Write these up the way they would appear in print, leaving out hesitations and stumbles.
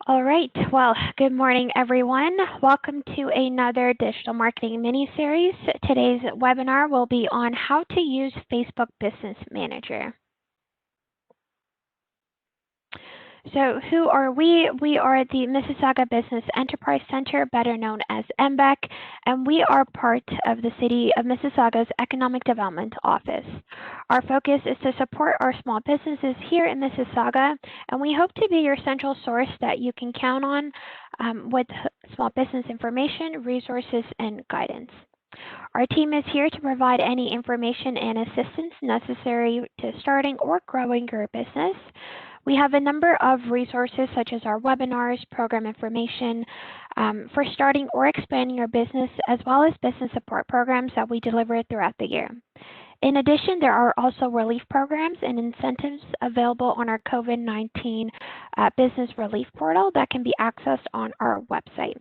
All right. Well, good morning, everyone. Welcome to another digital marketing mini series. Today's webinar will be on how to use Facebook Business Manager. So who are we? We are the Mississauga Business Enterprise Center, better known as MBEC, and we are part of the City of Mississauga's Economic Development Office. Our focus is to support our small businesses here in Mississauga, and we hope to be your central source that you can count on with small business information, resources, and guidance. Our team is here to provide any information and assistance necessary to starting or growing your business. We have a number of resources such as our webinars, program information for starting or expanding your business, as well as business support programs that we deliver throughout the year. In addition, there are also relief programs and incentives available on our COVID-19 business relief portal that can be accessed on our website.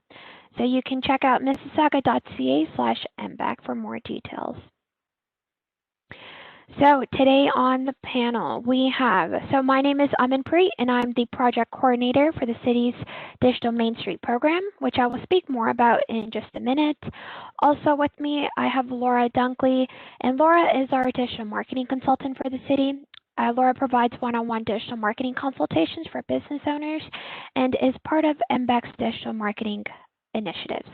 So you can check out mississauga.ca/mbac for more details. So today on the panel we have, my name is Amanpreet and I'm the project coordinator for the city's Digital Main Street program, which I will speak more about in just a minute. Also with me, I have Laura Dunkley, and Laura is our digital marketing consultant for the city. Laura provides one-on-one digital marketing consultations for business owners and is part of MBEC's digital marketing initiatives.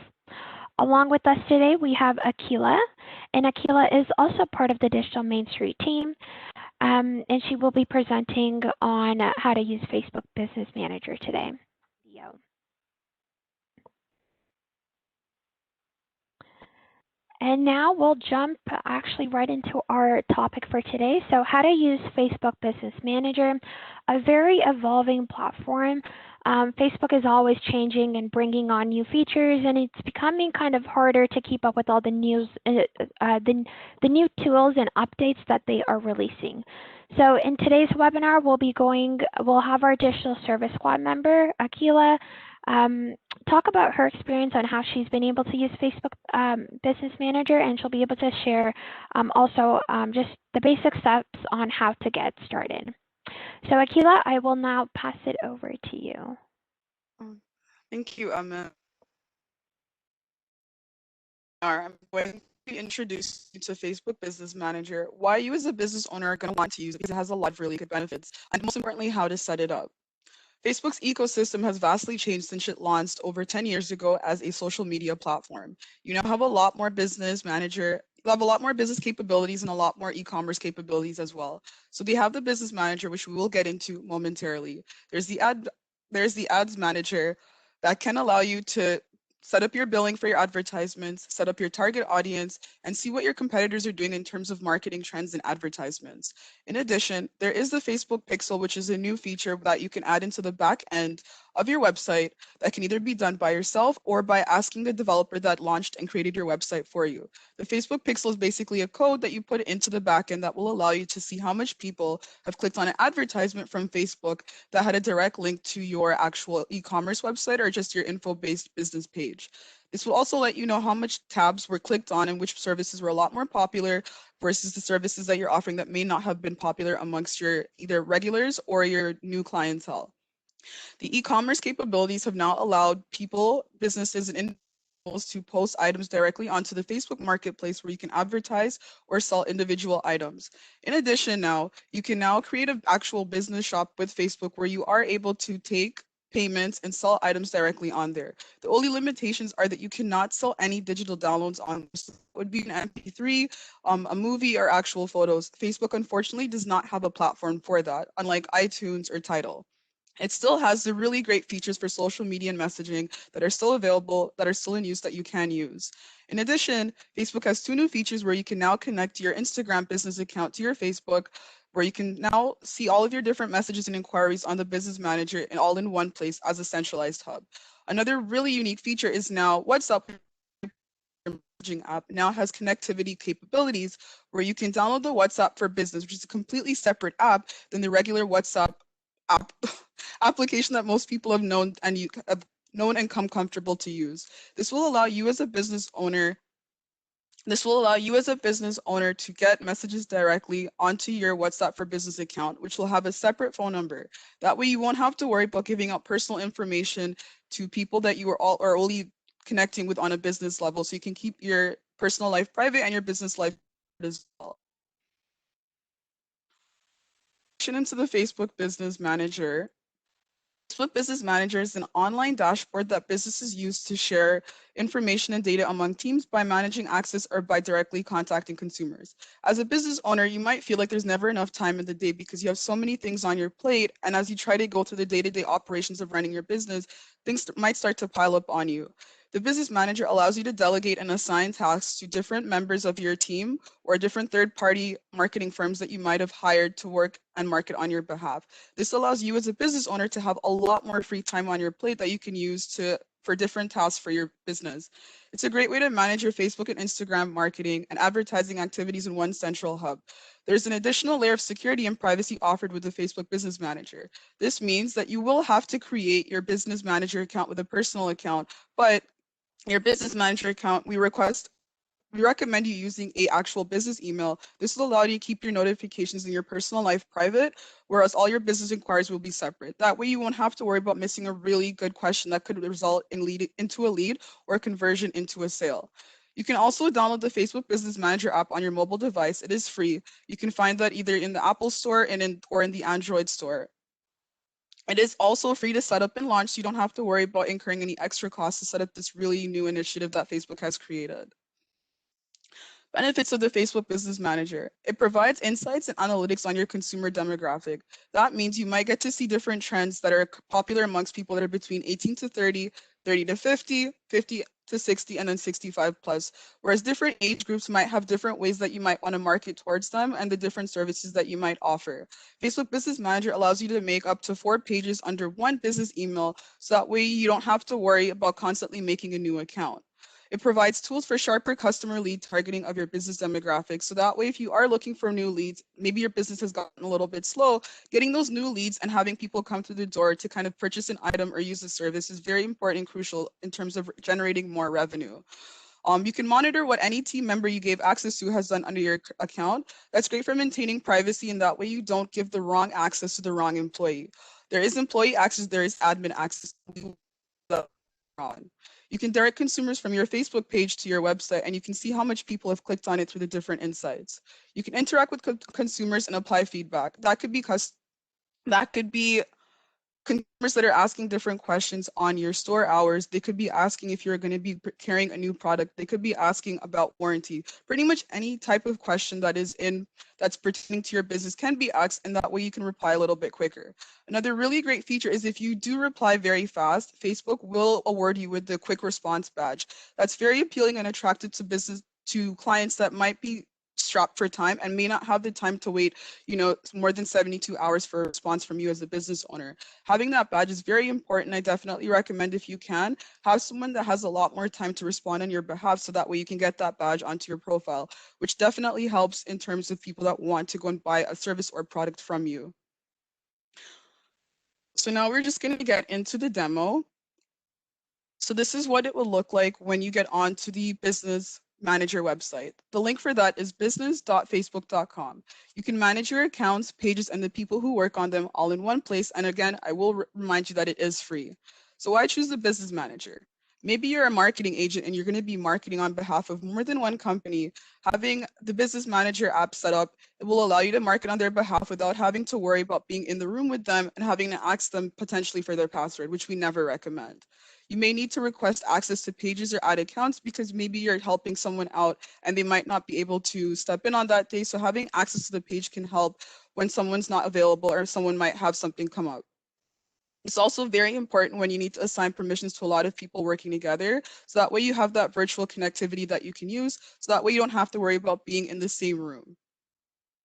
Along with us today, we have Akila, and Akila is also part of the Digital Main Street team, and she will be presenting on how to use Facebook Business Manager today. And now we'll jump actually right into our topic for today. So how to use Facebook Business Manager, a very evolving platform. Facebook is always changing and bringing on new features, and it's becoming kind of harder to keep up with all the news, the new tools and updates that they are releasing. So in today's webinar, we'll have our Digital Service Squad member, Akila, talk about her experience on how she's been able to use Facebook Business Manager, and she'll be able to share also just the basic steps on how to get started. So Akila, I will now pass it over to you. Thank you, Amma. I'm going to introduce you to Facebook Business Manager, why you as a business owner are going to want to use it because it has a lot of really good benefits, and most importantly, how to set it up. Facebook's ecosystem has vastly changed since it launched over 10 years ago as a social media platform. You now have a lot more business capabilities and a lot more e-commerce capabilities as well. So they have the business manager, which we will get into momentarily. There's the ads manager that can allow you to set up your billing for your advertisements, set up your target audience, and see what your competitors are doing in terms of marketing trends and advertisements. In addition, there is the Facebook Pixel, which is a new feature that you can add into the back end of your website that can either be done by yourself or by asking the developer that launched and created your website for you. The Facebook Pixel is basically a code that you put into the back end that will allow you to see how much people have clicked on an advertisement from Facebook that had a direct link to your actual e-commerce website or just your info-based business page. This will also let you know how much tabs were clicked on and which services were a lot more popular versus the services that you're offering that may not have been popular amongst your either regulars or your new clientele. The e-commerce capabilities have now allowed people, businesses, and individuals to post items directly onto the Facebook Marketplace where you can advertise or sell individual items. In addition, now you can now create an actual business shop with Facebook where you are able to take payments and sell items directly on there. The only limitations are that you cannot sell any digital downloads on this. It would be an MP3, a movie, or actual photos. Facebook unfortunately does not have a platform for that, unlike iTunes or Tidal. It still has the really great features for social media and messaging that are still available, that are still in use, that you can use. In addition, Facebook has two new features where you can now connect your Instagram business account to your Facebook, where you can now see all of your different messages and inquiries on the business manager and all in one place as a centralized hub. Another really unique feature is now WhatsApp messaging app now has connectivity capabilities where you can download the WhatsApp for Business, which is a completely separate app than the regular WhatsApp app application that most people have known and come comfortable to use. This will allow you as a business owner This will allow you as a business owner to get messages directly onto your WhatsApp for Business account, which will have a separate phone number. That way you won't have to worry about giving out personal information to people that you are only connecting with on a business level. So you can keep your personal life private and your business life as well. Into the Facebook Business Manager. Facebook Business Manager is an online dashboard that businesses use to share information and data among teams by managing access or by directly contacting consumers. As a business owner, you might feel like there's never enough time in the day because you have so many things on your plate. And as you try to go through the day-to-day operations of running your business, things might start to pile up on you. The Business Manager allows you to delegate and assign tasks to different members of your team or different third-party marketing firms that you might have hired to work and market on your behalf. This allows you as a business owner to have a lot more free time on your plate that you can use for different tasks for your business. It's a great way to manage your Facebook and Instagram marketing and advertising activities in one central hub. There's an additional layer of security and privacy offered with the Facebook Business Manager. This means that you will have to create your business manager account with a personal account, but your business manager account, we recommend you using a actual business email. This will allow you to keep your notifications in your personal life private, whereas all your business inquiries will be separate. That way you won't have to worry about missing a really good question that could result in into a lead or a conversion into a sale. You can also download the Facebook Business Manager app on your mobile device. It is free. You can find that either in the Apple Store or in the Android Store. It is also free to set up and launch, so you don't have to worry about incurring any extra costs to set up this really new initiative that Facebook has created. Benefits of the Facebook Business Manager. It provides insights and analytics on your consumer demographic. That means you might get to see different trends that are popular amongst people that are between 18 to 30, 30 to 50, 50 to 60, and then 65 plus. Whereas different age groups might have different ways that you might want to market towards them and the different services that you might offer. Facebook Business Manager allows you to make up to 4 pages under one business email, so that way you don't have to worry about constantly making a new account. It provides tools for sharper customer lead targeting of your business demographics. So that way, if you are looking for new leads, maybe your business has gotten a little bit slow, getting those new leads and having people come through the door to kind of purchase an item or use a service is very important and crucial in terms of generating more revenue. You can monitor what any team member you gave access to has done under your account. That's great for maintaining privacy, and that way you don't give the wrong access to the wrong employee. There is employee access, there is admin access. On. You can direct consumers from your Facebook page to your website, and you can see how much people have clicked on it through the different insights. You can interact with consumers and apply feedback. That could be consumers that are asking different questions on your store hours. They could be asking if you're going to be carrying a new product. They could be asking about warranty. Pretty much any type of question that's pertaining to your business can be asked, and that way you can reply a little bit quicker. Another really great feature is if you do reply very fast, Facebook will award you with the quick response badge. That's very appealing and attractive to clients that might be strapped for time and may not have the time to wait, more than 72 hours for a response from you as a business owner. Having that badge is very important. I definitely recommend, if you can, have someone that has a lot more time to respond on your behalf, so that way you can get that badge onto your profile, which definitely helps in terms of people that want to go and buy a service or product from you. So now we're just going to get into the demo. So this is what it will look like when you get onto the Business Manager website. The link for that is business.facebook.com. You can manage your accounts, pages, and the people who work on them all in one place. And again, I will remind you that it is free. So why choose the Business Manager? Maybe you're a marketing agent and you're going to be marketing on behalf of more than one company. Having the Business Manager app set up, it will allow you to market on their behalf without having to worry about being in the room with them and having to ask them potentially for their password, which we never recommend. You may need to request access to pages or add accounts because maybe you're helping someone out and they might not be able to step in on that day. So having access to the page can help when someone's not available or someone might have something come up. It's also very important when you need to assign permissions to a lot of people working together. So that way you have that virtual connectivity that you can use. So that way you don't have to worry about being in the same room.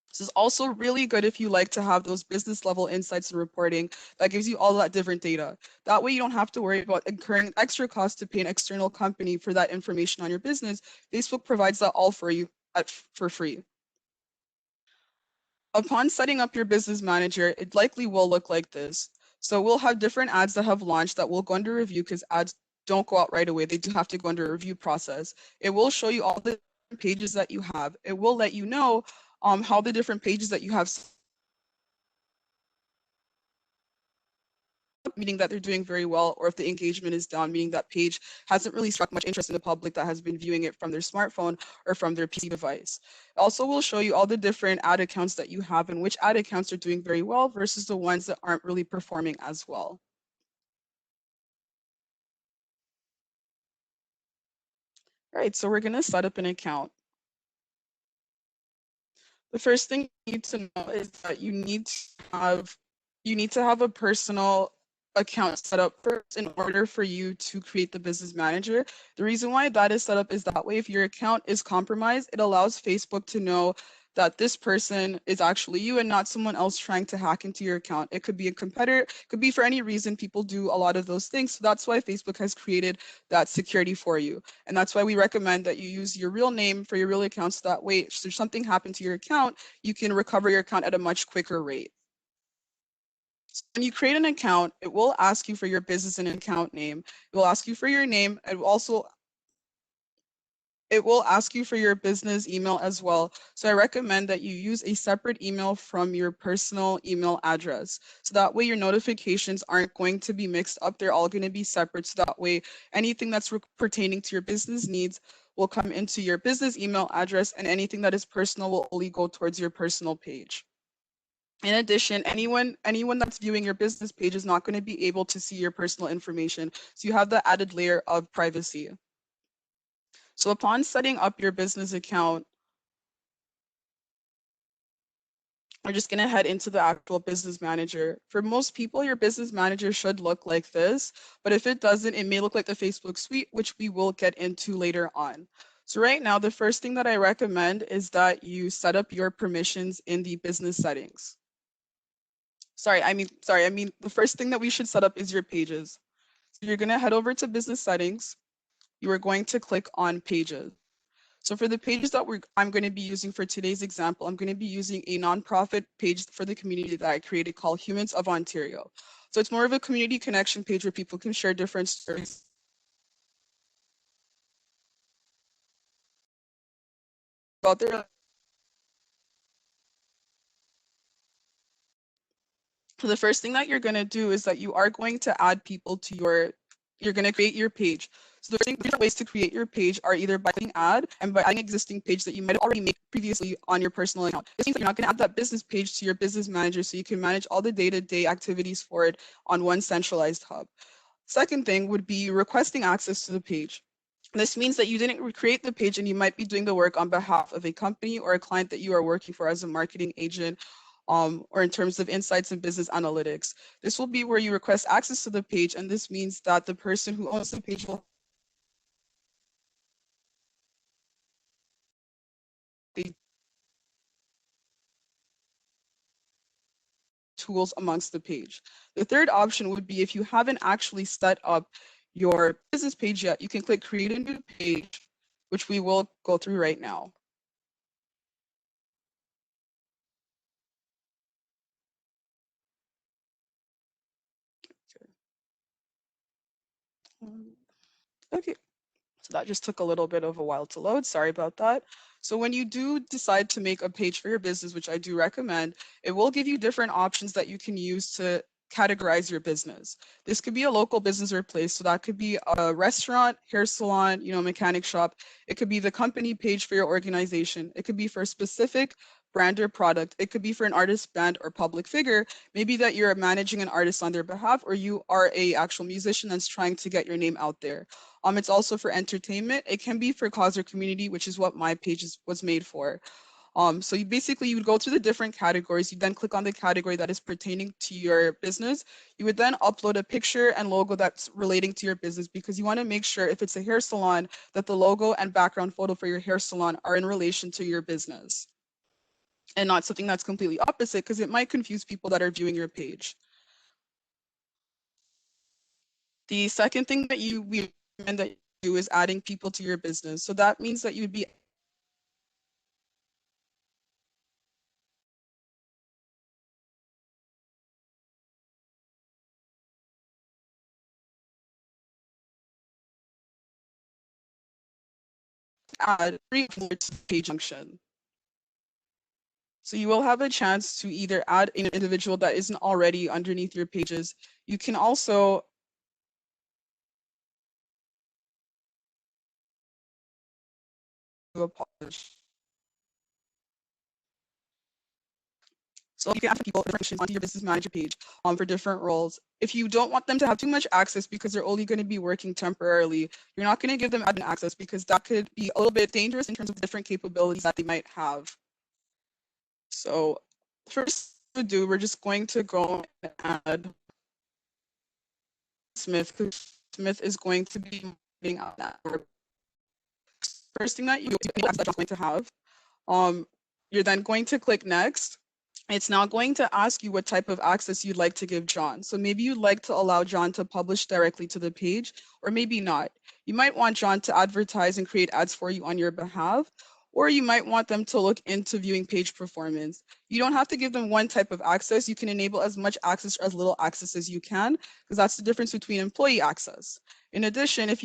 This is also really good if you like to have those business level insights and reporting that gives you all that different data. That way you don't have to worry about incurring extra costs to pay an external company for that information on your business. Facebook provides that all for you for free. Upon setting up your business manager, it likely will look like this. So we'll have different ads that have launched that will go under review, because ads don't go out right away. They do have to go under a review process. It will show you all the pages that you have. It will let you know how the different pages that you have, meaning that they're doing very well, or if the engagement is down, meaning that page hasn't really struck much interest in the public that has been viewing it from their smartphone or from their PC device. It also will show you all the different ad accounts that you have and which ad accounts are doing very well versus the ones that aren't really performing as well. All right, so we're going to set up an account. The first thing you need to know is that you need to have a personal account set up first in order for you to create the business manager. The reason why that is set up is that way if your account is compromised, it allows Facebook to know that this person is actually you and not someone else trying to hack into your account. It could be a competitor, it could be for any reason. People do a lot of those things. So that's why Facebook has created that security for you. And that's why we recommend that you use your real name for your real accounts. That way, if there's something happened to your account, you can recover your account at a much quicker rate. So when you create an account, it will ask you for your business and account name. It will ask you for your name. It will ask you for your business email as well. So I recommend that you use a separate email from your personal email address. So that way your notifications aren't going to be mixed up. They're all going to be separate. So that way anything that's pertaining to your business needs will come into your business email address, and anything that is personal will only go towards your personal page. In addition, anyone that's viewing your business page is not going to be able to see your personal information. So you have the added layer of privacy. So upon setting up your business account, we're just going to head into the actual business manager. For most people, your business manager should look like this, but if it doesn't, it may look like the Facebook suite, which we will get into later on. So right now, the first thing that I recommend is that you set up your permissions in the business settings. Sorry, I mean, the first thing that we should set up is your pages. So you're going to head over to business settings. You are going to click on pages. So for the pages that I'm going to be using for today's example, I'm going to be using a nonprofit page for the community that I created called Humans of Ontario. So it's more of a community connection page where people can share different stories about their. So the first thing that you're going to do is that you are going to add people to you're going to create your page. So the different ways to create your page are either by clicking add and by adding existing page that you might have already made previously on your personal account. This means that you're not going to add that business page to your business manager so you can manage all the day-to-day activities for it on one centralized hub. Second thing would be requesting access to the page. This means that you didn't create the page and you might be doing the work on behalf of a company or a client that you are working for as a marketing agent, or in terms of insights and business analytics. This will be where you request access to the page, and this means that the person who owns the page will be tools amongst the page. The third option would be if you haven't actually set up your business page yet, you can click create a new page, which we will go through right now. Okay. So that just took a little bit of a while to load. Sorry about that. So when you do decide to make a page for your business, which I do recommend, it will give you different options that you can use to categorize your business. This could be a local business or place. So that could be a restaurant, hair salon, mechanic shop. It could be the company page for your organization. It could be for a specific brand or product. It could be for an artist, band, or public figure. Maybe that you're managing an artist on their behalf, or you are a actual musician that's trying to get your name out there. It's also for entertainment. It can be for cause or community, which is what my page was made for. So you would go through the different categories. You then click on the category that is pertaining to your business. You would then upload a picture and logo that's relating to your business, because you want to make sure if it's a hair salon that the logo and background photo for your hair salon are in relation to your business and not something that's completely opposite, because it might confuse people that are viewing your page. The second thing that we recommend that you do is adding people to your business. So that means that you would be add three more to the page function. So you will have a chance to either add an individual that isn't already underneath your pages. You can also do a polish. So you can add people information onto your business manager page for different roles. If you don't want them to have too much access because they're only going to be working temporarily, you're not going to give them admin access because that could be a little bit dangerous in terms of different capabilities that they might have. So first to do, we're just going to go and add Smith, because Smith is going to be moving out that. First thing that you're going to have, you're then going to click next. It's now going to ask you what type of access you'd like to give John. So maybe you'd like to allow John to publish directly to the page, or maybe not. You might want John to advertise and create ads for you on your behalf, or you might want them to look into viewing page performance. You don't have to give them one type of access. You can enable as much access or as little access as you can, because that's the difference between employee access. In addition, if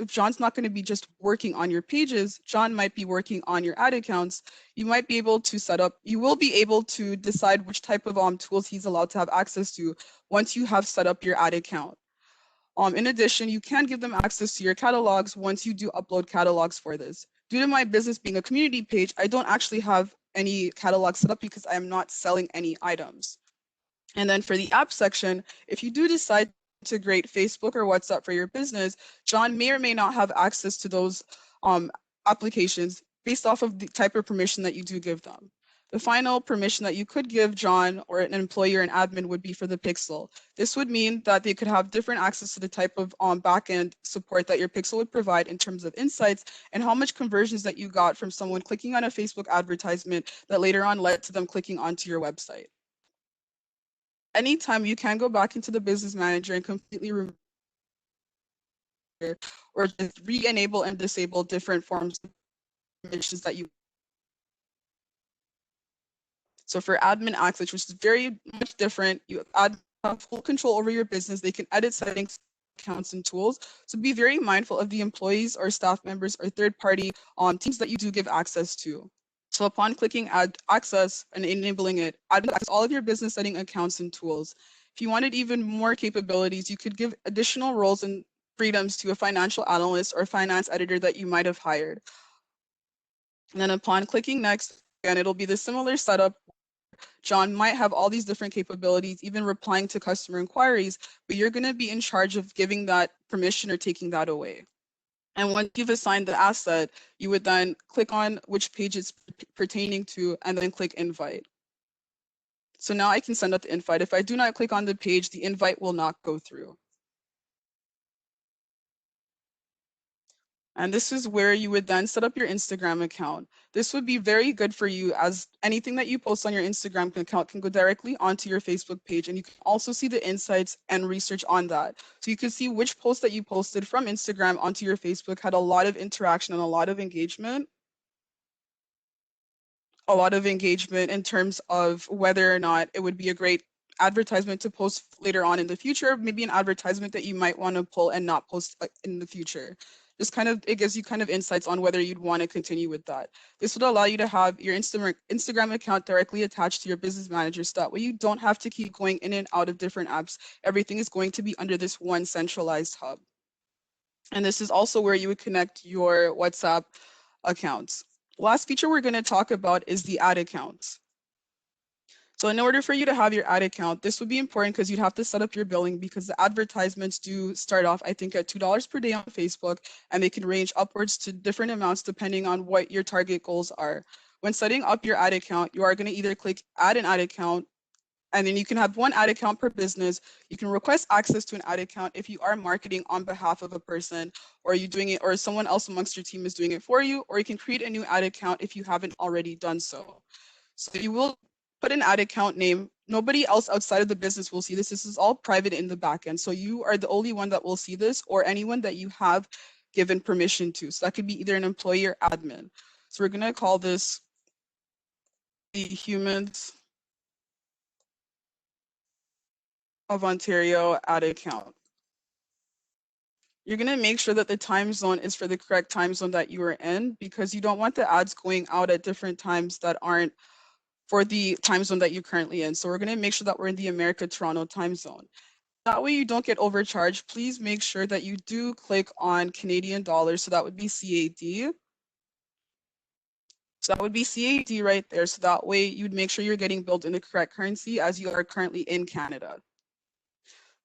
John's not going to be just working on your pages, John might be working on your ad accounts. You might be able to you will be able to decide which type of tools he's allowed to have access to once you have set up your ad account. In addition, you can give them access to your catalogs once you do upload catalogs for this. Due to my business being a community page, I don't actually have any catalog set up because I am not selling any items. And then for the app section, if you do decide to integrate Facebook or WhatsApp for your business, John may or may not have access to those applications based off of the type of permission that you do give them. The final permission that you could give John or an employee or an admin would be for the pixel. This would mean that they could have different access to the type of backend support that your pixel would provide in terms of insights and how much conversions that you got from someone clicking on a Facebook advertisement that later on led to them clicking onto your website. Anytime you can go back into the business manager and completely remove or just re-enable and disable different forms of permissions that you. So for admin access, which is very much different, you have full control over your business. They can edit settings, accounts, and tools. So be very mindful of the employees or staff members or third-party teams that you do give access to. So upon clicking add access and enabling it, admin access all of your business setting accounts and tools. If you wanted even more capabilities, you could give additional roles and freedoms to a financial analyst or finance editor that you might have hired. And then upon clicking next, again, it'll be the similar setup. John might have all these different capabilities, even replying to customer inquiries, but you're going to be in charge of giving that permission or taking that away. And once you've assigned the asset, you would then click on which page it's pertaining to and then click invite. So now I can send out the invite. If I do not click on the page, the invite will not go through. And this is where you would then set up your Instagram account. This would be very good for you, as anything that you post on your Instagram account can go directly onto your Facebook page. And you can also see the insights and research on that. So you can see which post that you posted from Instagram onto your Facebook had a lot of interaction and a lot of engagement. In terms of whether or not it would be a great advertisement to post later on in the future, maybe an advertisement that you might want to pull and not post in the future. Just it gives you kind of insights on whether you'd want to continue with that. This would allow you to have your Instagram account directly attached to your business manager, so that way you don't have to keep going in and out of different apps. Everything is going to be under this one centralized hub. And this is also where you would connect your WhatsApp accounts. Last feature we're going to talk about is the ad accounts. So in order for you to have your ad account, this would be important because you'd have to set up your billing, because the advertisements do start off, I think, at $2 per day on Facebook, and they can range upwards to different amounts depending on what your target goals are. When setting up your ad account, you are going to either click add an ad account, and then you can have one ad account per business. You can request access to an ad account if you are marketing on behalf of a person, or you doing it, or someone else amongst your team is doing it for you, or you can create a new ad account if you haven't already done so. So you will put an ad account name. Nobody else outside of the business will see this. This is all private in the backend. So you are the only one that will see this, or anyone that you have given permission to. So that could be either an employee or admin. So we're going to call this the Humans of Ontario ad account. you're going to make sure that the time zone is for the correct time zone that you are in, because you don't want the ads going out at different times that aren't for the time zone that you're currently in. So we're going to make sure that we're in the America Toronto time zone. That way you don't get overcharged. Please make sure that you do click on Canadian dollars. So that would be CAD. So that would be CAD right there. So that way you'd make sure you're getting billed in the correct currency as you are currently in Canada.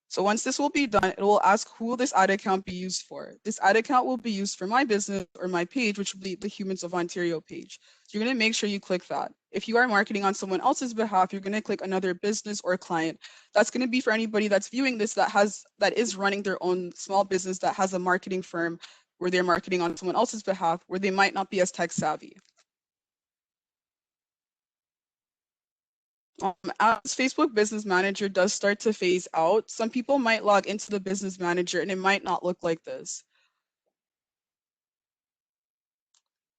So once this will be done, it will ask who will this ad account be used for. This ad account will be used for my business or my page, which will be the Humans of Ontario page. So you're going to make sure you click that. If you are marketing on someone else's behalf, you're going to click another business or client. That's going to be for anybody that's viewing this that is running their own small business that has a marketing firm where they're marketing on someone else's behalf, where they might not be as tech savvy. As Facebook Business Manager does start to phase out, some people might log into the Business Manager and it might not look like this.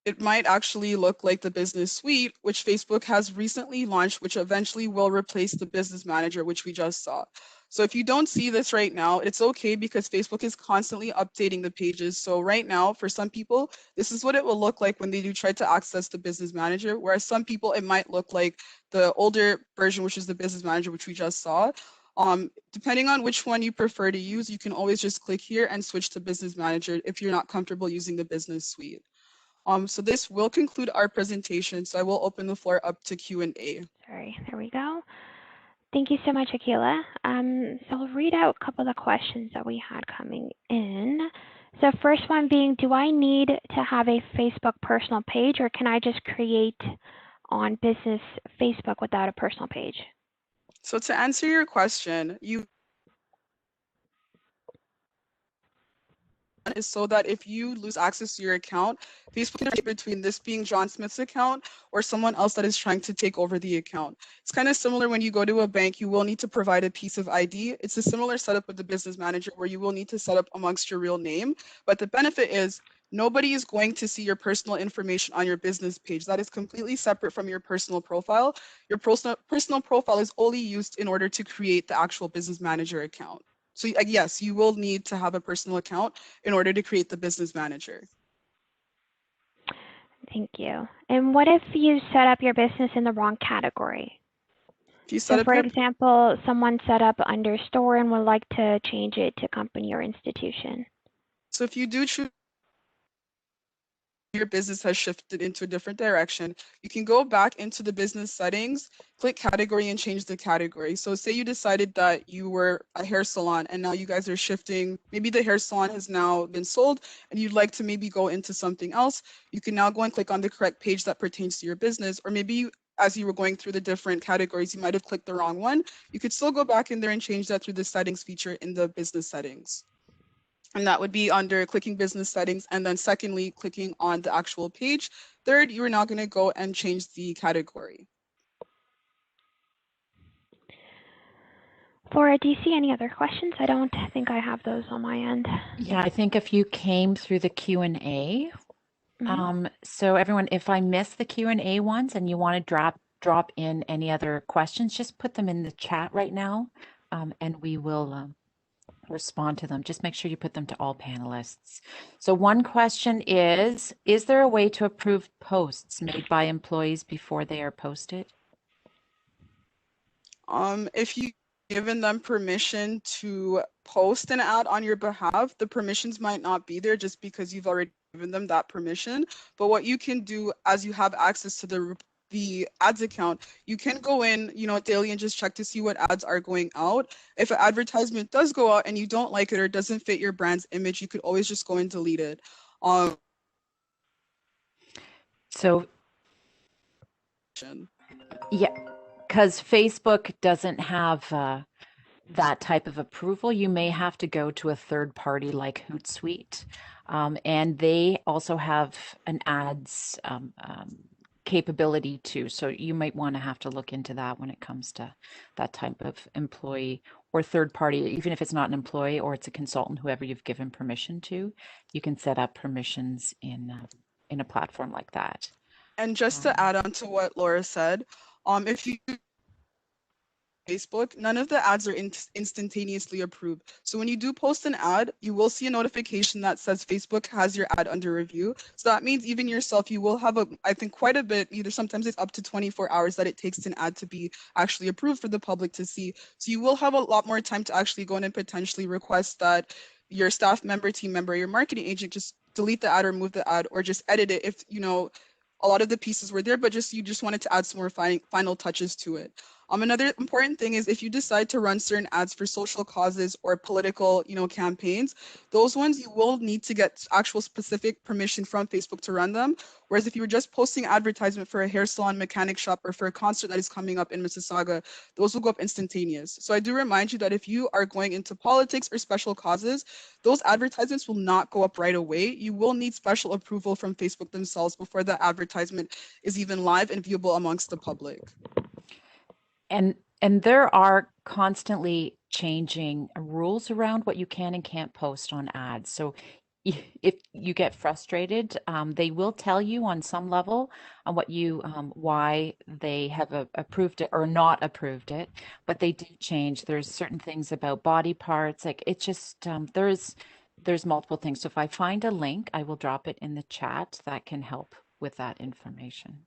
It might actually look like the Business Suite, which Facebook has recently launched, which eventually will replace the Business Manager, which we just saw. So if you don't see this right now, it's okay, because Facebook is constantly updating the pages. So right now, for some people, this is what it will look like when they do try to access the Business Manager, whereas some people, it might look like the older version, which is the Business Manager, which we just saw. Depending on which one you prefer to use, you can always just click here and switch to Business Manager if you're not comfortable using the Business Suite. So this will conclude our presentation. So I will open the floor up to Q&A. Sorry, there we go. Thank you so much, Akila. So I'll read out a couple of the questions that we had coming in. So first one being, do I need to have a Facebook personal page, or can I just create on business Facebook without a personal page? So to answer your question, is so that if you lose access to your account, Facebook can decide between this being John Smith's account or someone else that is trying to take over the account. It's kind of similar when you go to a bank, you will need to provide a piece of ID. It's a similar setup with the Business Manager where you will need to set up amongst your real name. But the benefit is nobody is going to see your personal information on your business page. That is completely separate from your personal profile. Your personal profile is only used in order to create the actual Business Manager account. So yes, you will need to have a personal account in order to create the Business Manager. Thank you. And what if you set up your business in the wrong category? If you set So up for example, someone set up under store and would like to change it to company or institution. So if you do choose your business has shifted into a different direction, you can go back into the business settings, click category and change the category. So say you decided that you were a hair salon and now you guys are shifting, maybe the hair salon has now been sold and you'd like to maybe go into something else. You can now go and click on the correct page that pertains to your business, or maybe as you were going through the different categories, you might have clicked the wrong one. You could still go back in there and change that through the settings feature in the business settings. And that would be under clicking business settings, and then secondly, clicking on the actual page. Third, you're now going to go and change the category. Laura, do you see any other questions? I don't think I have those on my end. Yeah, I think if you came through the Q&A, so everyone, if I missed the Q&A ones and you want to drop in any other questions, just put them in the chat right now, and we will respond to them. Just make sure you put them to all panelists. So one question is there a way to approve posts made by employees before they are posted? If you given them permission to post an ad on your behalf, the permissions might not be there just because you've already given them that permission. But what you can do as you have access to the ads account, you can go in, daily and just check to see what ads are going out. If an advertisement does go out and you don't like it or doesn't fit your brand's image, you could always just go and delete it. So yeah, because Facebook doesn't have that type of approval. You may have to go to a third party like Hootsuite, and they also have an ads capability too. So you might want to have to look into that when it comes to that type of employee or third party. Even if it's not an employee or it's a consultant, whoever you've given permission to, you can set up permissions in a platform like that. And just to add on to what Laura said, if you Facebook, none of the ads are instantaneously approved. So when you do post an ad, you will see a notification that says Facebook has your ad under review. So that means even yourself, you will have I think quite a bit, either sometimes it's up to 24 hours that it takes an ad to be actually approved for the public to see. So you will have a lot more time to actually go in and potentially request that your staff member, team member, your marketing agent just delete the ad or remove the ad or just edit it if, a lot of the pieces were there, but you just wanted to add some more final touches to it. Another important thing is if you decide to run certain ads for social causes or political, campaigns, those ones you will need to get actual specific permission from Facebook to run them. Whereas if you were just posting advertisement for a hair salon, mechanic shop, or for a concert that is coming up in Mississauga, those will go up instantaneous. So I do remind you that if you are going into politics or special causes, those advertisements will not go up right away. You will need special approval from Facebook themselves before the advertisement is even live and viewable amongst the public. And there are constantly changing rules around what you can and can't post on ads. So if you get frustrated, they will tell you on some level on what why they have approved it or not approved it, but they do change. There's certain things about body parts, like it's just there's multiple things. So if I find a link, I will drop it in the chat that can help with that information.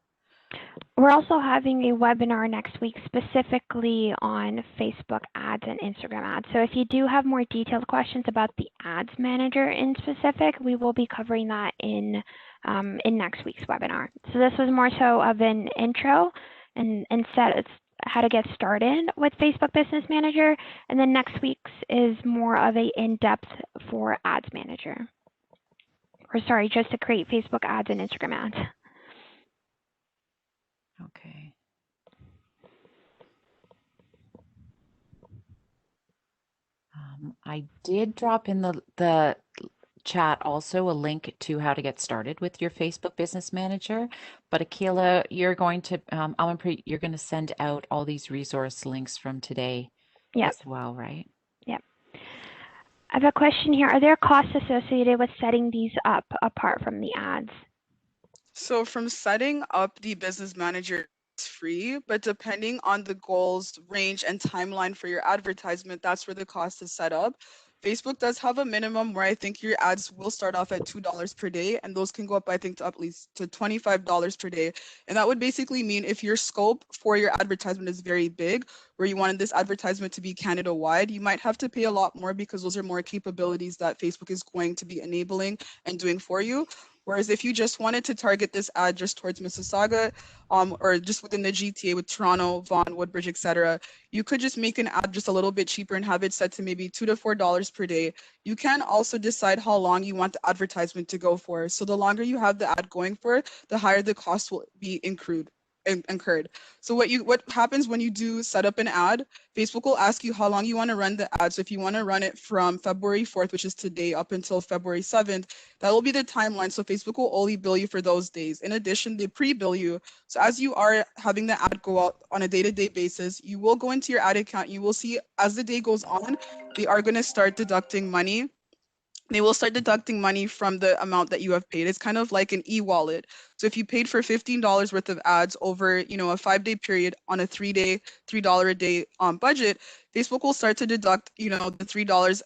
We're also having a webinar next week specifically on Facebook ads and Instagram ads. So if you do have more detailed questions about the ads manager in specific, we will be covering that in next week's webinar. So this was more so of an intro and set how to get started with Facebook Business Manager. And then next week's is more of a in-depth for ads manager. Or sorry, just to create Facebook ads and Instagram ads. Okay. I did drop in the chat also a link to how to get started with your Facebook Business Manager. But Akila, you're going to you're going to send out all these resource links from today as well, right? Yep. I have a question here. Are there costs associated with setting these up apart from the ads? So from setting up the business manager, it's free, but depending on the goals, range, and timeline for your advertisement, that's where the cost is set up. Facebook does have a minimum where I think your ads will start off at $2 per day, and those can go up, I think, to at least to $25 per day. And that would basically mean if your scope for your advertisement is very big, where you wanted this advertisement to be Canada-wide, you might have to pay a lot more because those are more capabilities that Facebook is going to be enabling and doing for you. Whereas if you just wanted to target this ad just towards Mississauga, or just within the GTA with Toronto, Vaughan, Woodbridge, etc., you could just make an ad just a little bit cheaper and have it set to maybe $2 to $4 per day. You can also decide how long you want the advertisement to go for. So the longer you have the ad going for, the higher the cost will be incurred. So what happens when you do set up an ad, Facebook will ask you how long you want to run the ad. So if you want to run it from February 4th, which is today, up until February 7th, that will be the timeline. So Facebook will only bill you for those days. In addition, they pre-bill you. So as you are having the ad go out on a day-to-day basis, you will go into your ad account. You will see as the day goes on, they are going to start deducting money. They will start deducting money from the amount that you have paid. It's kind of like an e-wallet. So if you paid for $15 worth of ads over, a 5-day period on a 3-day, $3 a day budget, Facebook will start to deduct, the $3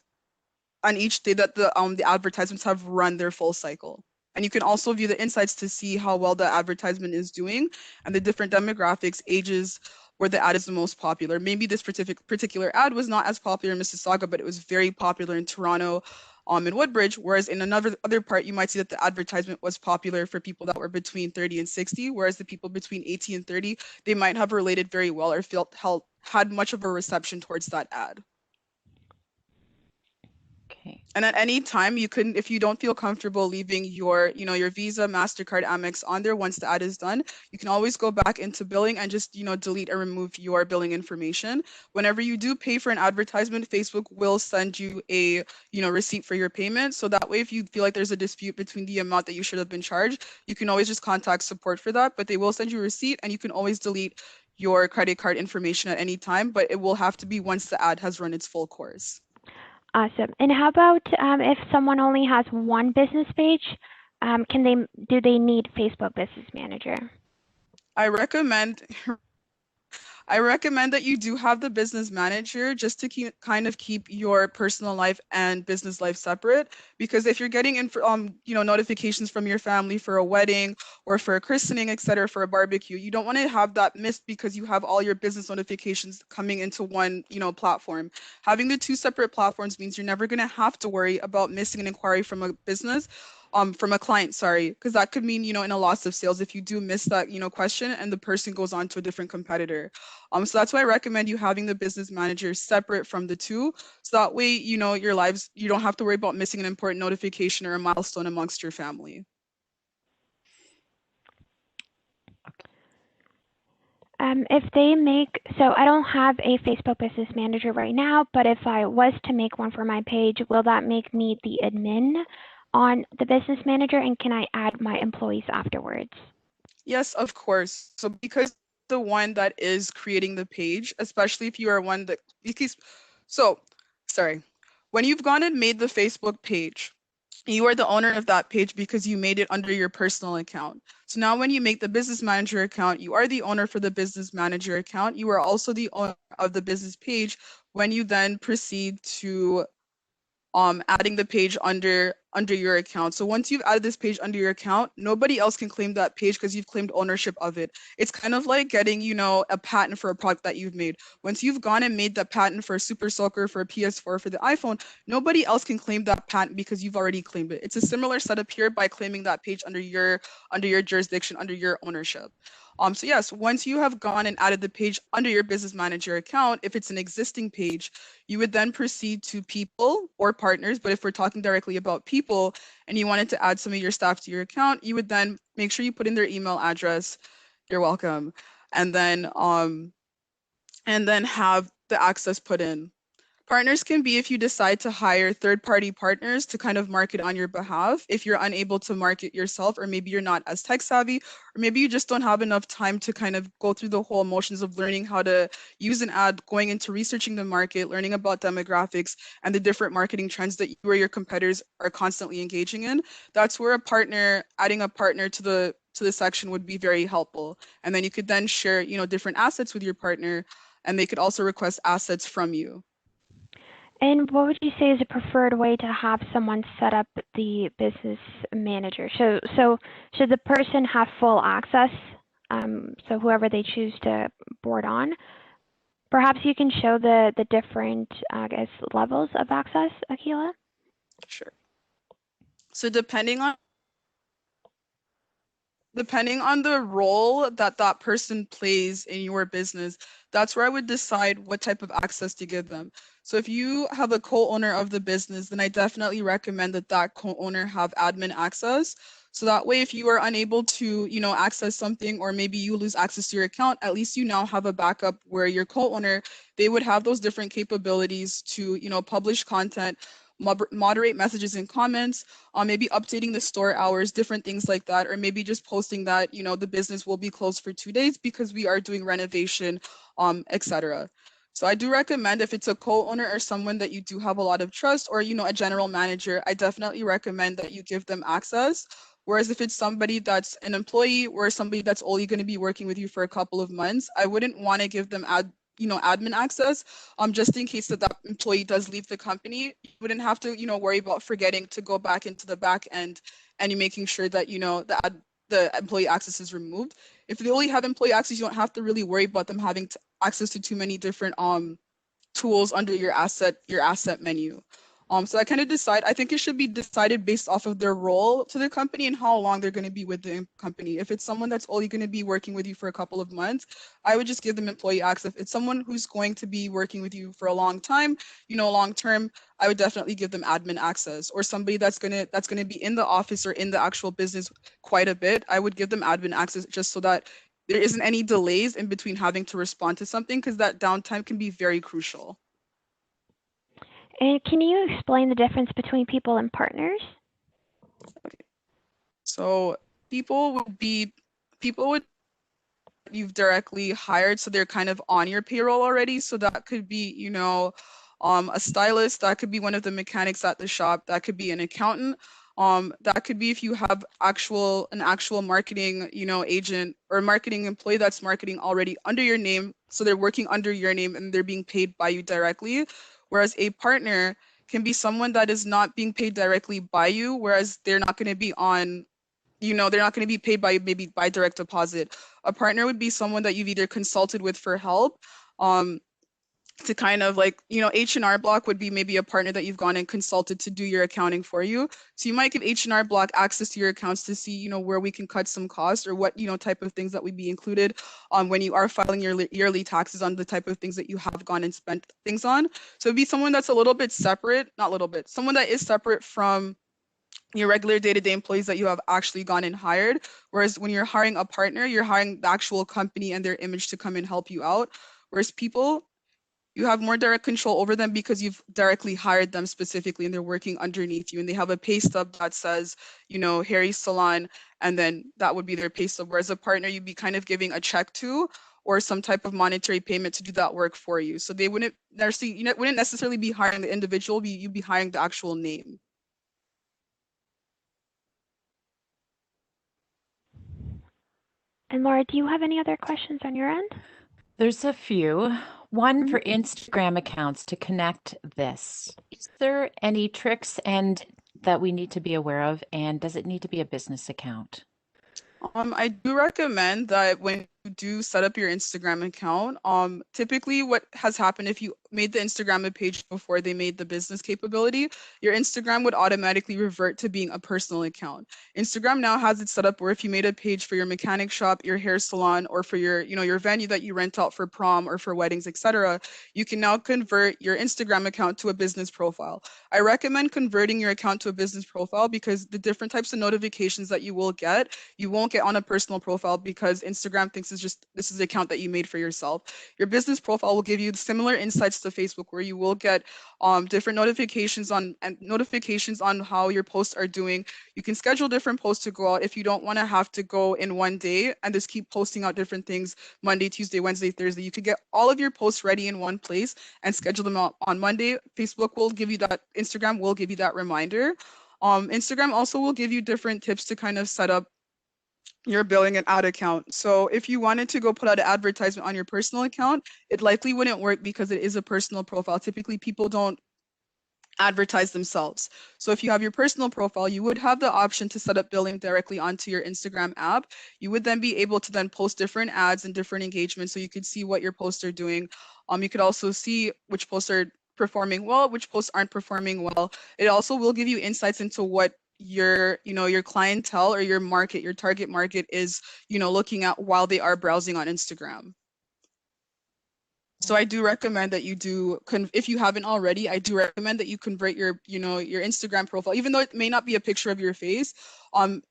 on each day that the advertisements have run their full cycle. And you can also view the insights to see how well the advertisement is doing and the different demographics, ages, where the ad is the most popular. Maybe this particular ad was not as popular in Mississauga, but it was very popular in Toronto, in Woodbridge, whereas in other part, you might see that the advertisement was popular for people that were between 30 and 60, whereas the people between 18 and 30, they might have related very well or had much of a reception towards that ad. Okay. And at any time, you can, if you don't feel comfortable leaving your, your Visa, MasterCard, Amex on there once the ad is done, you can always go back into billing and just, delete or remove your billing information. Whenever you do pay for an advertisement, Facebook will send you a, receipt for your payment. So that way, if you feel like there's a dispute between the amount that you should have been charged, you can always just contact support for that, but they will send you a receipt and you can always delete your credit card information at any time, but it will have to be once the ad has run its full course. Awesome. And how about if someone only has one business page, do they need Facebook Business Manager? I recommend I recommend that you do have the business manager just to keep your personal life and business life separate. Because if you're getting notifications from your family for a wedding or for a christening, etc., for a barbecue, you don't want to have that missed because you have all your business notifications coming into one, platform. Having the two separate platforms means you're never going to have to worry about missing an inquiry from a business from a client, sorry, because that could mean, in a loss of sales if you do miss that, question and the person goes on to a different competitor. So that's why I recommend you having the business manager separate from the two. So that way, you don't have to worry about missing an important notification or a milestone amongst your family. So I don't have a Facebook business manager right now, but if I was to make one for my page, will that make me the admin on the business manager, and can I add my employees afterwards? Yes, of course. So because the one that is creating the page, especially if you are one that, when you've gone and made the Facebook page, you are the owner of that page because you made it under your personal account. So now when you make the business manager account, you are the owner for the business manager account. You are also the owner of the business page when you then proceed to adding the page under your account. So once you've added this page under your account, nobody else can claim that page because you've claimed ownership of it. It's kind of like getting, a patent for a product that you've made. Once you've gone and made the patent for a Super Soaker, for a PS4, for the iPhone, nobody else can claim that patent because you've already claimed it. It's a similar setup here by claiming that page under your jurisdiction, under your ownership. So yes, once you have gone and added the page under your business manager account, if it's an existing page, you would then proceed to people or partners. But if we're talking directly about people and you wanted to add some of your staff to your account, you would then make sure you put in their email address. You're welcome. And then have the access put in. Partners can be if you decide to hire third-party partners to kind of market on your behalf if you're unable to market yourself, or maybe you're not as tech savvy, or maybe you just don't have enough time to kind of go through the whole motions of learning how to use an ad, going into researching the market, learning about demographics and the different marketing trends that you or your competitors are constantly engaging in. That's where adding a partner to the section would be very helpful. And then you could then share, different assets with your partner, and they could also request assets from you. And what would you say is a preferred way to have someone set up the business manager? So should the person have full access? So whoever they choose to board on, perhaps you can show the different, levels of access, Akila? Sure. So depending on the role that person plays in your business, that's where I would decide what type of access to give them. So if you have a co-owner of the business, then I definitely recommend that co-owner have admin access. So that way, if you are unable to, access something, or maybe you lose access to your account, at least you now have a backup where your co-owner, they would have those different capabilities to, publish content, moderate messages and comments, maybe updating the store hours, different things like that, or maybe just posting that, the business will be closed for 2 days because we are doing renovation, etc. So I do recommend, if it's a co-owner or someone that you do have a lot of trust, or, a general manager, I definitely recommend that you give them access. Whereas if it's somebody that's an employee or somebody that's only going to be working with you for a couple of months, I wouldn't want to give them admin access, just in case that employee does leave the company. You wouldn't have to, worry about forgetting to go back into the back end and you making sure that, the employee access is removed. If they only have employee access, you don't have to really worry about them having access to too many different tools under your asset menu. So I kind of I think it should be decided based off of their role to the company and how long they're going to be with the company. If it's someone that's only going to be working with you for a couple of months, I would just give them employee access. If it's someone who's going to be working with you for a long time, long term, I would definitely give them admin access. Or somebody that's gonna be in the office or in the actual business quite a bit, I would give them admin access just so that there isn't any delays in between having to respond to something, because that downtime can be very crucial. And can you explain the difference between people and partners? Okay. So people would you've directly hired, so they're kind of on your payroll already. So that could be, a stylist, that could be one of the mechanics at the shop, that could be an accountant. That could be if you have an actual marketing, agent or marketing employee that's marketing already under your name. So they're working under your name and they're being paid by you directly. Whereas a partner can be someone that is not being paid directly by you, whereas they're not going to be on, they're not going to be paid by maybe by direct deposit. A partner would be someone that you've either consulted with for help, to kind of like, H&R Block would be maybe a partner that you've gone and consulted to do your accounting for you. So you might give H&R Block access to your accounts to see, where we can cut some costs or what, type of things that would be included when you are filing your yearly taxes on the type of things that you have gone and spent things on. So it'd be someone that's a little bit separate, not a little bit, someone that is separate from your regular day-to-day employees that you have actually gone and hired. Whereas when you're hiring a partner, you're hiring the actual company and their image to come and help you out. Whereas people, you have more direct control over them because you've directly hired them specifically and they're working underneath you and they have a pay stub that says, Harry Salon, and then that would be their pay stub. Whereas a partner, you'd be kind of giving a check to or some type of monetary payment to do that work for you. So they wouldn't necessarily be hiring the individual, you'd be hiring the actual name. And Laura, do you have any other questions on your end? There's a few. One for Instagram accounts to connect this. Is there any tricks and that we need to be aware of? And does it need to be a business account? I do recommend that when you do set up your Instagram account, typically what has happened if you made the Instagram page before they made the business capability, your Instagram would automatically revert to being a personal account. Instagram now has it set up where if you made a page for your mechanic shop, your hair salon, or for your, your venue that you rent out for prom or for weddings, etc., you can now convert your Instagram account to a business profile. I recommend converting your account to a business profile because the different types of notifications that you will get, you won't get on a personal profile because Instagram thinks this is the account that you made for yourself. Your business profile will give you similar insights to Facebook where you will get different notifications on how your posts are doing. You can schedule different posts to go out if you don't want to have to go in one day and just keep posting out different things Monday, Tuesday, Wednesday, Thursday. You could get all of your posts ready in one place and schedule them out on Monday. Facebook will give you that, Instagram will give you that reminder. Instagram also will give you different tips to kind of set up your billing and ad account. So if you wanted to go put out an advertisement on your personal account, it likely wouldn't work because it is a personal profile. Typically, people don't advertise themselves. So if you have your personal profile, you would have the option to set up billing directly onto your Instagram app. You would then be able to then post different ads and different engagements so you could see what your posts are doing. You could also see which posts are performing well, which posts aren't performing well. It also will give you insights into what your clientele or your target market is, looking at while they are browsing on Instagram. So I do recommend that you do, if you haven't already, I do recommend that you convert your Instagram profile, even though it may not be a picture of your face.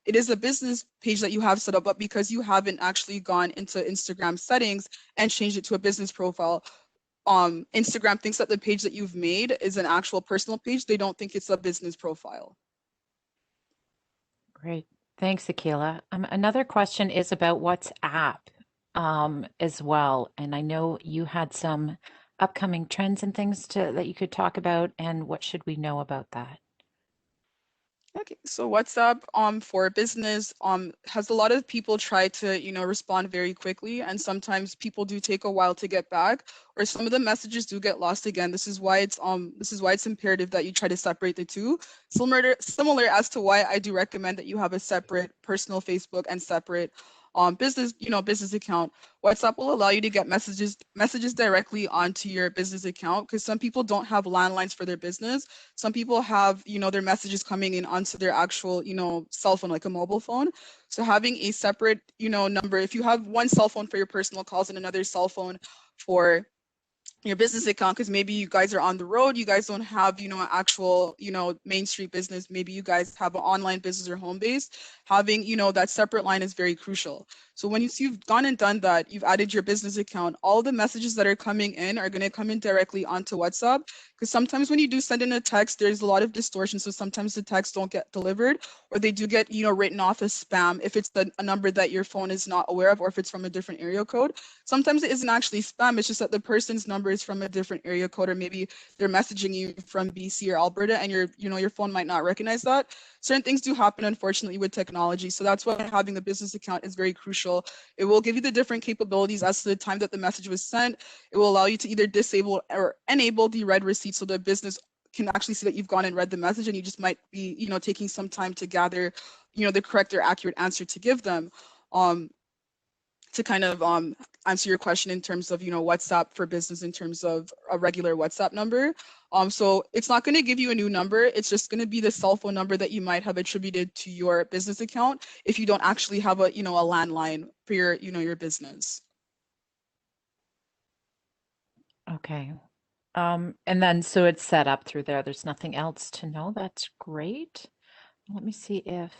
It is a business page that you have set up, but because you haven't actually gone into Instagram settings and changed it to a business profile, Instagram thinks that the page that you've made is an actual personal page. They don't think it's a business profile. Great. Thanks, Akila. Another question is about WhatsApp as well. And I know you had some upcoming trends and things that you could talk about, and what should we know about that? Okay, so WhatsApp for business has a lot of people try to respond very quickly, and sometimes people do take a while to get back, or some of the messages do get lost again. This is why it's imperative that you try to separate the two. Similar as to why I do recommend that you have a separate personal Facebook and separate business account. WhatsApp will allow you to get messages directly onto your business account because some people don't have landlines for their business. Some people have, their messages coming in onto their actual, cell phone, like a mobile phone. So having a separate, number, if you have one cell phone for your personal calls and another cell phone for your business account, because maybe you guys are on the road, you guys don't have, actual, Main Street business, maybe you guys have an online business or home base, having, that separate line is very crucial. So when you've gone and done that, you've added your business account, all the messages that are coming in are going to come in directly onto WhatsApp, because sometimes when you do send in a text, there's a lot of distortion. So sometimes the texts don't get delivered, or they do get, written off as spam if it's a number that your phone is not aware of, or if it's from a different area code. Sometimes it isn't actually spam, it's just that the person's number numbers from a different area code, or maybe they're messaging you from BC or Alberta and your phone might not recognize that. Certain things do happen, unfortunately, with technology. So that's why having a business account is very crucial. It will give you the different capabilities as to the time that the message was sent. It will allow you to either disable or enable the read receipt, so the business can actually see that you've gone and read the message, and you just might be, taking some time to gather, the correct or accurate answer to give them. To kind of answer your question in terms of, WhatsApp for business in terms of a regular WhatsApp number. So it's not going to give you a new number. It's just going to be the cell phone number that you might have attributed to your business account if you don't actually have a, a landline for your, your business. Okay. And then so it's set up through there. There's nothing else to know. That's great. Let me see if.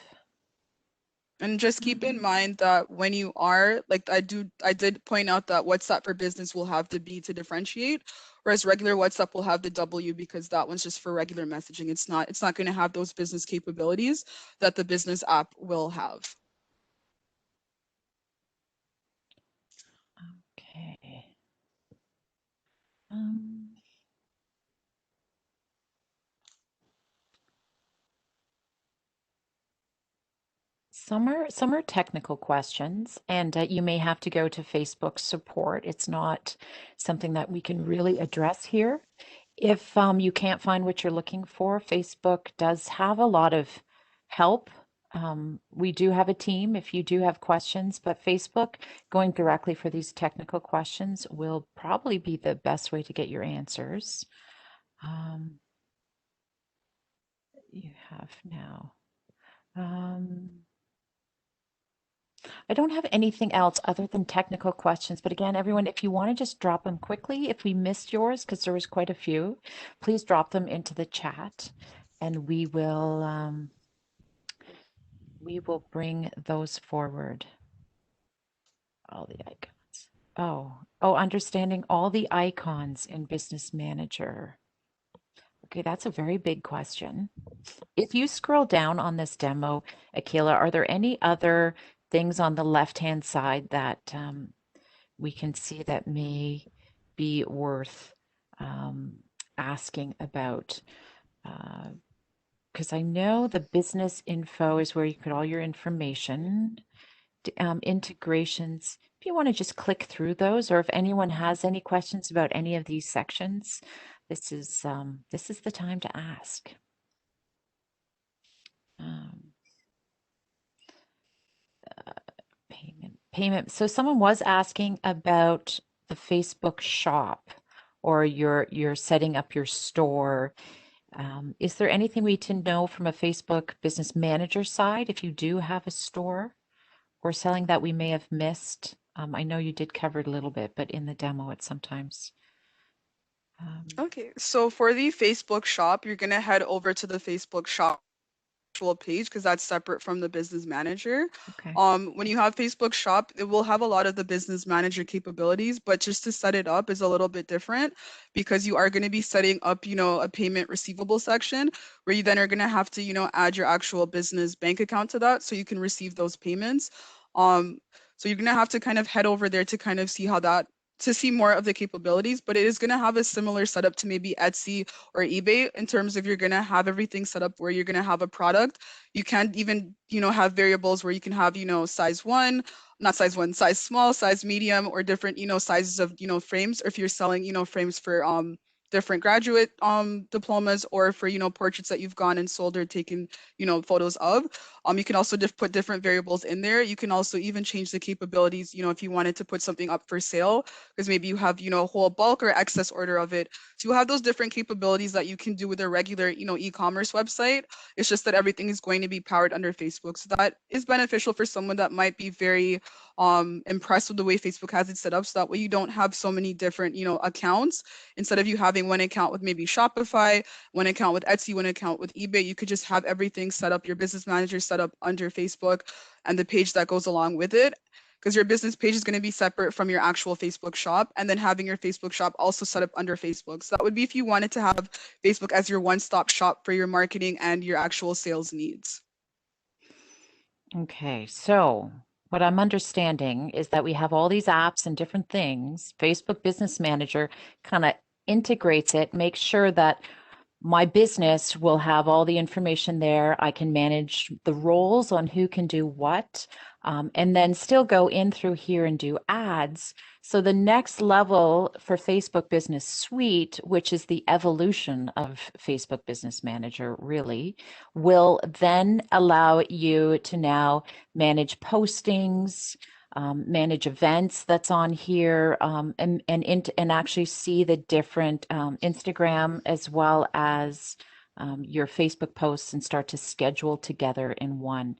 And just keep in mind that when you are, like I did point out that WhatsApp for business will have the B to differentiate, whereas regular WhatsApp will have the W because that one's just for regular messaging. It's not going to have those business capabilities that the business app will have. Okay. Some are technical questions, and you may have to go to Facebook support. It's not something that we can really address here. If you can't find what you're looking for, Facebook does have a lot of help. We do have a team if you do have questions, but Facebook going directly for these technical questions will probably be the best way to get your answers. You have now. I don't have anything else other than technical questions, but again, everyone, if you want to just drop them quickly, if we missed yours, because there was quite a few, please drop them into the chat and we will bring those forward. All the icons. Oh, understanding all the icons in Business Manager. Okay, that's a very big question. If you scroll down on this demo, Akila, are there any other things on the left-hand side that we can see that may be worth asking about? Because I know the business info is where you put all your information. Integrations, if you want to just click through those, or if anyone has any questions about any of these sections, this is the time to ask. Payment. So someone was asking about the Facebook shop, or you're setting up your store. Is there anything we need to know from a Facebook Business Manager side if you do have a store or selling that we may have missed? I know you did cover it a little bit, but in the demo it sometimes. Okay, so for the Facebook shop, you're going to head over to the Facebook shop page because that's separate from the business manager. Okay. When you have Facebook shop, it will have a lot of the business manager capabilities, but just to set it up is a little bit different because you are going to be setting up, a payment receivable section where you then are going to have to, add your actual business bank account to that so you can receive those payments. So you're going to have to kind of head over there to kind of see how that to see more of the capabilities, but it is going to have a similar setup to maybe Etsy or eBay in terms of you're going to have everything set up where you're going to have a product. You can't even, have variables where you can have, size small, size medium, or different, sizes of, frames, or if you're selling, frames for different graduate diplomas or for, portraits that you've gone and sold or taken, photos of. You can also put different variables in there. You can also even change the capabilities, if you wanted to put something up for sale, because maybe you have, a whole bulk or excess order of it. So you have those different capabilities that you can do with a regular, e-commerce website. It's just that everything is going to be powered under Facebook. So that is beneficial for someone that might be very impressed with the way Facebook has it set up. So that way you don't have so many different, accounts. Instead of you having one account with maybe Shopify, one account with Etsy, one account with eBay, you could just have everything set up, your business manager set up under Facebook and the page that goes along with it. Because your business page is going to be separate from your actual Facebook shop, and then having your Facebook shop also set up under Facebook. So that would be if you wanted to have Facebook as your one-stop shop for your marketing and your actual sales needs. Okay, so what I'm understanding is that we have all these apps and different things. Facebook Business Manager kind of integrates it, makes sure that my business will have all the information there. I can manage the roles on who can do what, and then still go in through here and do ads. So the next level for Facebook Business Suite, which is the evolution of Facebook Business Manager, really, will then allow you to now manage postings, manage events that's on here, and actually see the different Instagram as well as your Facebook posts and start to schedule together in one.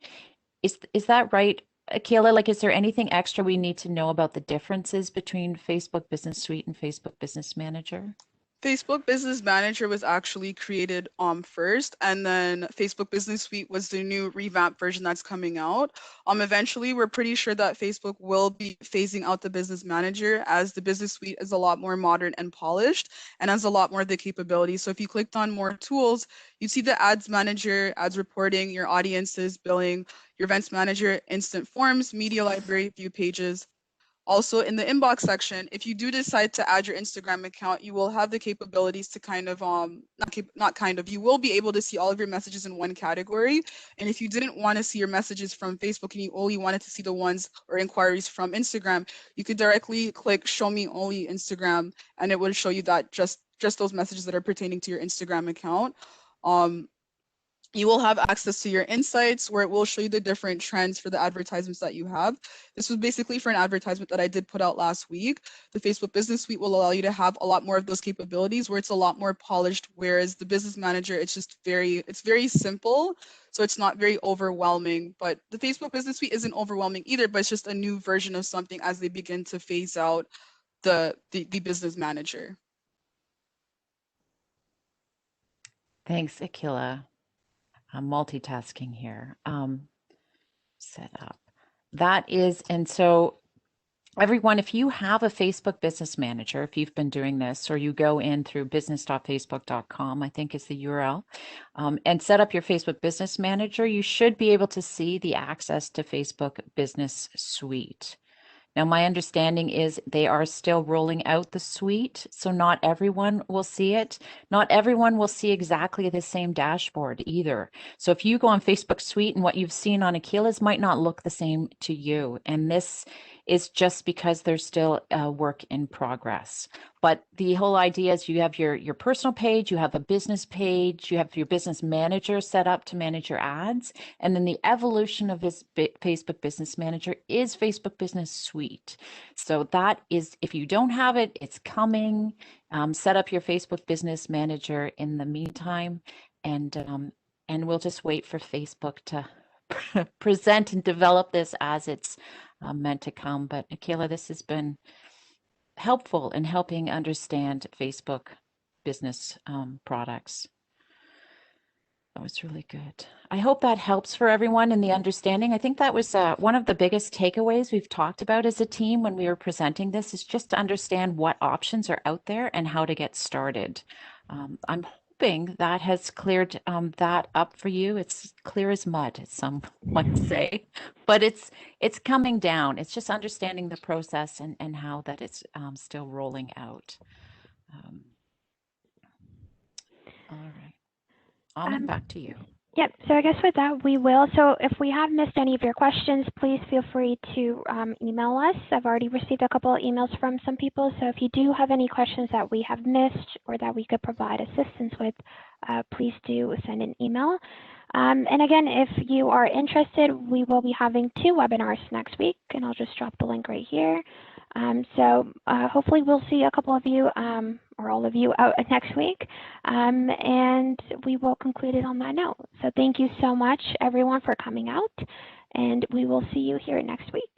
Is that right, Akila? Like, is there anything extra we need to know about the differences between Facebook Business Suite and Facebook Business Manager? Facebook Business Manager was actually created first, and then Facebook Business Suite was the new revamped version that's coming out. Eventually, we're pretty sure that Facebook will be phasing out the Business Manager, as the Business Suite is a lot more modern and polished and has a lot more of the capabilities. So if you clicked on more tools, you see the Ads Manager, ads reporting, your audiences, billing, your Events Manager, instant forms, media library, view pages. Also, in the inbox section, if you do decide to add your Instagram account, you will have the capabilities to kind of you will be able to see all of your messages in one category. And if you didn't want to see your messages from Facebook and you only wanted to see the ones or inquiries from Instagram, you could directly click show me only Instagram, and it would show you that just those messages that are pertaining to your Instagram account. You will have access to your insights, where it will show you the different trends for the advertisements that you have. This was basically for an advertisement that I did put out last week. The Facebook Business Suite will allow you to have a lot more of those capabilities, where it's a lot more polished, whereas the Business Manager, it's very simple, so it's not very overwhelming. But the Facebook Business Suite isn't overwhelming either, but it's just a new version of something as they begin to phase out the Business Manager. Thanks, Akila. I'm multitasking here. Set up. That is, and so everyone, if you have a Facebook Business Manager, if you've been doing this, or you go in through business.facebook.com, I think is the URL, and set up your Facebook Business Manager, you should be able to see the access to Facebook Business Suite. Now, my understanding is they are still rolling out the suite, so not everyone will see it. Not everyone will see exactly the same dashboard either. So if you go on Facebook Suite and what you've seen on Akila's might not look the same to you. And this is just because there's still a work in progress. But the whole idea is you have your personal page, you have a business page, you have your business manager set up to manage your ads. And then the evolution of this Facebook Business Manager is Facebook Business Suite. So that is, if you don't have it, it's coming. Set up your Facebook Business Manager in the meantime, and we'll just wait for Facebook to present and develop this as it's meant to come. But Akila, this has been helpful in helping understand Facebook business products. That was really good. I hope that helps for everyone in the understanding. I think that was one of the biggest takeaways we've talked about as a team when we were presenting this, is just to understand what options are out there and how to get started. I'm hoping that has cleared that up for you. It's clear as mud, as some might say, but it's coming down. It's just understanding the process and how that it's still rolling out. All right. Almond, back to you. Yep, so I guess with that we will. So if we have missed any of your questions, please feel free to email us. I've already received a couple of emails from some people, so if you do have any questions that we have missed or that we could provide assistance with, please do send an email. And again, if you are interested, we will be having 2 webinars next week, and I'll just drop the link right here. So hopefully we'll see a couple of you or all of you out next week, and we will conclude it on that note. So thank you so much, everyone, for coming out, and we will see you here next week.